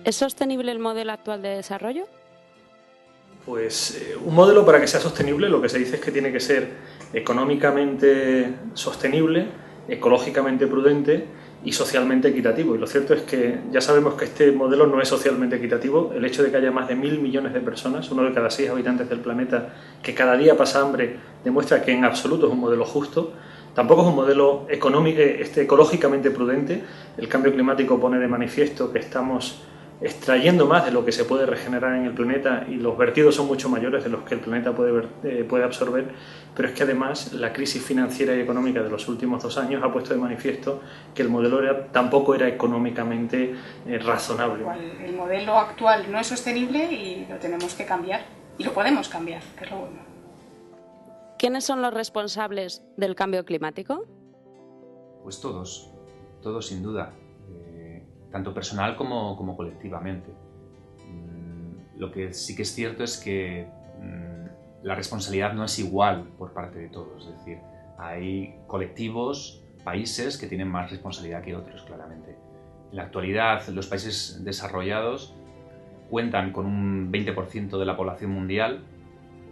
¿Es sostenible el modelo actual de desarrollo? Pues un modelo, para que sea sostenible, lo que se dice es que tiene que ser económicamente sostenible, ecológicamente prudente y socialmente equitativo. Y lo cierto es que ya sabemos que este modelo no es socialmente equitativo. El hecho de que haya más de 1.000 millones de personas, 1 de cada 6 habitantes del planeta, que cada día pasa hambre, demuestra que en absoluto es un modelo justo. Tampoco es un modelo ecológicamente prudente. El cambio climático pone de manifiesto que estamos extrayendo más de lo que se puede regenerar en el planeta, y los vertidos son mucho mayores de los que el planeta puede absorber, pero es que además la crisis financiera y económica de los últimos 2 años ha puesto de manifiesto que el modelo tampoco era económicamente razonable. El modelo actual no es sostenible y lo tenemos que cambiar, y lo podemos cambiar, que es lo bueno. ¿Quiénes son los responsables del cambio climático? Pues todos sin duda. Tanto personal como colectivamente. Lo que sí que es cierto es que la responsabilidad no es igual por parte de todos, es decir, hay colectivos, países que tienen más responsabilidad que otros, claramente. En la actualidad, los países desarrollados cuentan con un 20% de la población mundial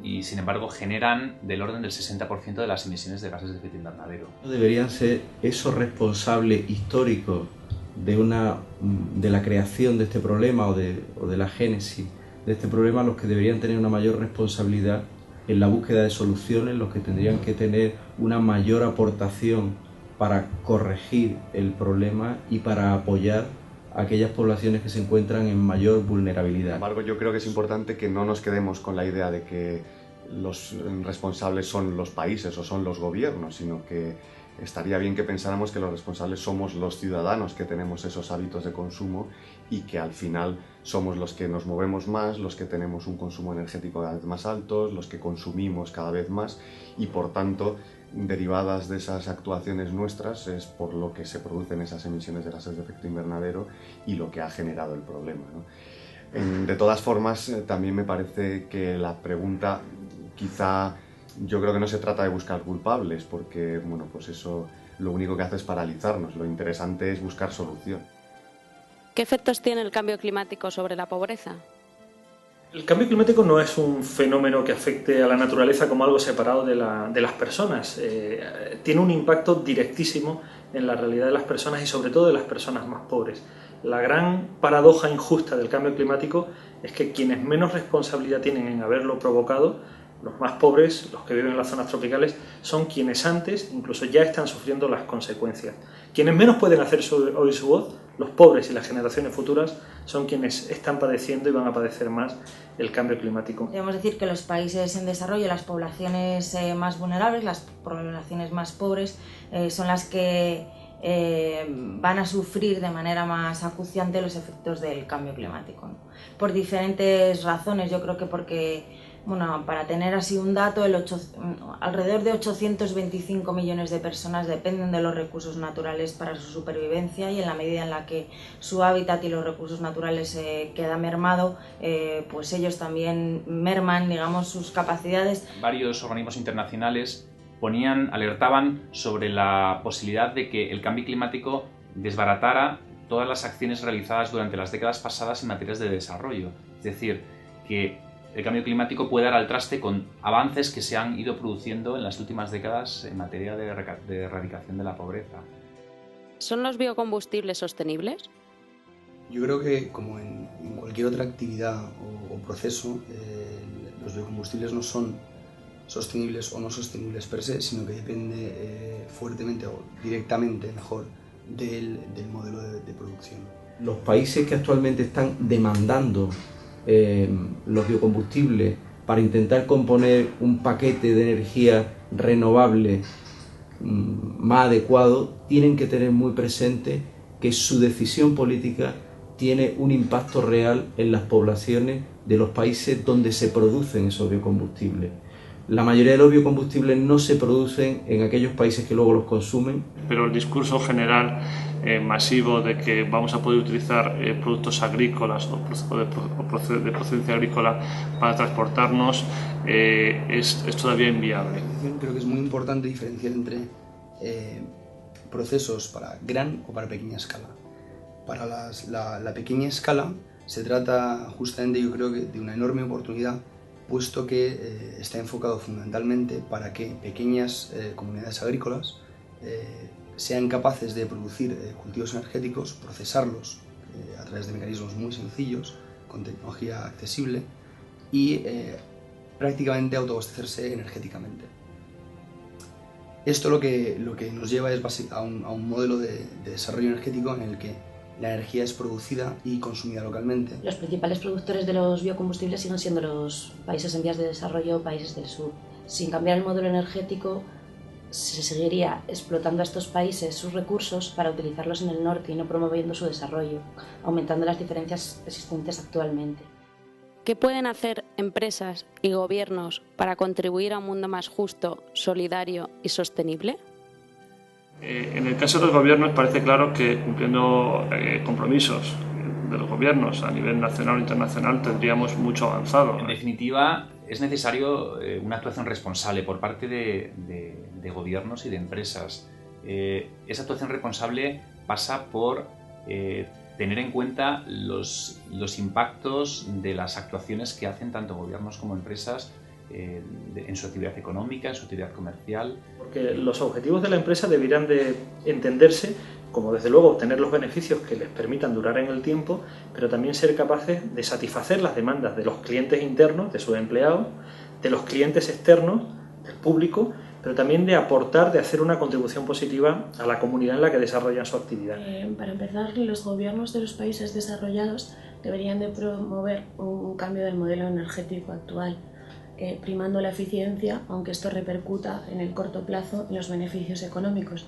y, sin embargo, generan del orden del 60% de las emisiones de gases de efecto invernadero. ¿Deberían ser esos responsables históricos de la creación de este problema o de la génesis de este problema los que deberían tener una mayor responsabilidad en la búsqueda de soluciones, los que tendrían que tener una mayor aportación para corregir el problema y para apoyar a aquellas poblaciones que se encuentran en mayor vulnerabilidad? Sin embargo, yo creo que es importante que no nos quedemos con la idea de que los responsables son los países o son los gobiernos, sino que estaría bien que pensáramos que los responsables somos los ciudadanos que tenemos esos hábitos de consumo y que al final somos los que nos movemos más, los que tenemos un consumo energético cada vez más alto, los que consumimos cada vez más y, por tanto, derivadas de esas actuaciones nuestras es por lo que se producen esas emisiones de gases de efecto invernadero y lo que ha generado el problema, ¿no? De todas formas, también me parece que la pregunta quizá... Yo creo que no se trata de buscar culpables, porque bueno, pues eso lo único que hace es paralizarnos. Lo interesante es buscar solución. ¿Qué efectos tiene el cambio climático sobre la pobreza? El cambio climático no es un fenómeno que afecte a la naturaleza como algo separado de las personas. Tiene un impacto directísimo en la realidad de las personas y sobre todo de las personas más pobres. La gran paradoja injusta del cambio climático es que quienes menos responsabilidad tienen en haberlo provocado, los más pobres, los que viven en las zonas tropicales, son quienes antes incluso ya están sufriendo las consecuencias. Quienes menos pueden hacer oír su voz, los pobres y las generaciones futuras, son quienes están padeciendo y van a padecer más el cambio climático. Podemos decir que los países en desarrollo, las poblaciones más vulnerables, las poblaciones más pobres, son las que van a sufrir de manera más acuciante los efectos del cambio climático, ¿no? Por diferentes razones. Yo creo que porque, bueno, para tener así un dato, alrededor de 825 millones de personas dependen de los recursos naturales para su supervivencia, y en la medida en la que su hábitat y los recursos naturales queda mermado, pues ellos también merman, digamos, sus capacidades. Varios organismos internacionales alertaban sobre la posibilidad de que el cambio climático desbaratara todas las acciones realizadas durante las décadas pasadas en materias de desarrollo. Es decir, que el cambio climático puede dar al traste con avances que se han ido produciendo en las últimas décadas en materia de erradicación de la pobreza. ¿Son los biocombustibles sostenibles? Yo creo que, como en cualquier otra actividad o proceso, los biocombustibles no son sostenibles o no sostenibles per se, sino que depende fuertemente o directamente, mejor, del modelo de producción. Los países que actualmente están demandando los biocombustibles para intentar componer un paquete de energía renovable más adecuado, tienen que tener muy presente que su decisión política tiene un impacto real en las poblaciones de los países donde se producen esos biocombustibles. La mayoría de los biocombustibles no se producen en aquellos países que luego los consumen. Pero el discurso general masivo de que vamos a poder utilizar productos agrícolas o de procedencia agrícola para transportarnos es todavía inviable. Creo que es muy importante diferenciar entre procesos para gran o para pequeña escala. Para la pequeña escala se trata justamente, yo creo, que de una enorme oportunidad, puesto que está enfocado fundamentalmente para que pequeñas comunidades agrícolas sean capaces de producir cultivos energéticos, procesarlos a través de mecanismos muy sencillos, con tecnología accesible y prácticamente autoabastecerse energéticamente. Esto lo que nos lleva es a un modelo de desarrollo energético en el que la energía es producida y consumida localmente. Los principales productores de los biocombustibles siguen siendo los países en vías de desarrollo, países del sur. Sin cambiar el modelo energético, se seguiría explotando a estos países sus recursos para utilizarlos en el norte y no promoviendo su desarrollo, aumentando las diferencias existentes actualmente. ¿Qué pueden hacer empresas y gobiernos para contribuir a un mundo más justo, solidario y sostenible? En el caso de los gobiernos parece claro que cumpliendo compromisos de los gobiernos a nivel nacional o internacional tendríamos mucho avanzado. En definitiva, es necesario una actuación responsable por parte de gobiernos y de empresas. Esa actuación responsable pasa por tener en cuenta los impactos de las actuaciones que hacen tanto gobiernos como empresas en su actividad económica, en su actividad comercial. Porque los objetivos de la empresa deberían de entenderse como, desde luego, obtener los beneficios que les permitan durar en el tiempo, pero también ser capaces de satisfacer las demandas de los clientes internos, de sus empleados, de los clientes externos, del público, pero también de aportar, de hacer una contribución positiva a la comunidad en la que desarrollan su actividad. Para empezar, los gobiernos de los países desarrollados deberían de promover un cambio del modelo energético actual, primando la eficiencia, aunque esto repercuta en el corto plazo en los beneficios económicos.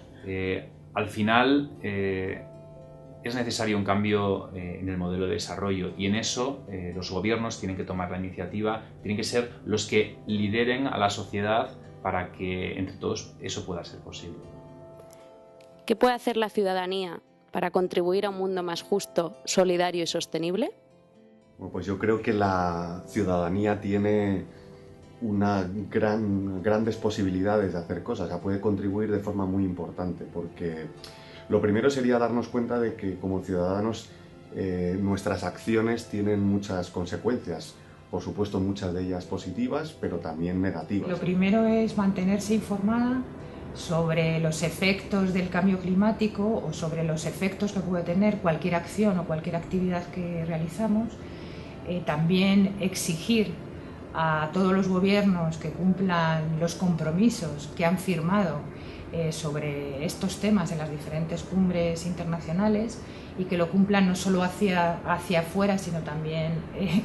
Al final es necesario un cambio en el modelo de desarrollo y en eso los gobiernos tienen que tomar la iniciativa, tienen que ser los que lideren a la sociedad para que entre todos eso pueda ser posible. ¿Qué puede hacer la ciudadanía para contribuir a un mundo más justo, solidario y sostenible? Bueno, pues yo creo que la ciudadanía tiene grandes posibilidades de hacer cosas, o sea, puede contribuir de forma muy importante, porque lo primero sería darnos cuenta de que como ciudadanos nuestras acciones tienen muchas consecuencias, por supuesto muchas de ellas positivas, pero también negativas. Lo primero es mantenerse informada sobre los efectos del cambio climático o sobre los efectos que puede tener cualquier acción o cualquier actividad que realizamos. También exigir a todos los gobiernos que cumplan los compromisos que han firmado sobre estos temas en las diferentes cumbres internacionales y que lo cumplan no solo hacia afuera, sino también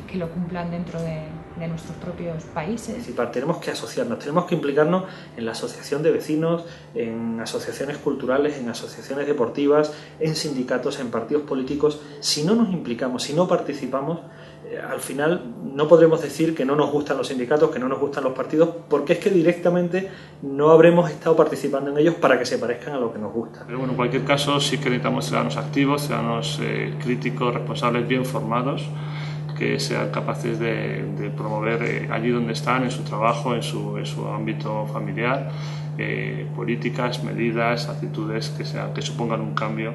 que lo cumplan dentro de nuestros propios países. Tenemos que asociarnos, tenemos que implicarnos en la asociación de vecinos, en asociaciones culturales, en asociaciones deportivas, en sindicatos, en partidos políticos. Si no nos implicamos, si no participamos, al final no podremos decir que no nos gustan los sindicatos, que no nos gustan los partidos, porque es que directamente no habremos estado participando en ellos para que se parezcan a lo que nos gusta. Pero bueno, en cualquier caso sí que necesitamos ciudadanos activos, ciudadanos críticos, responsables, bien formados, que sean capaces de promover allí donde están, en su trabajo, en su ámbito familiar, políticas, medidas, actitudes que supongan un cambio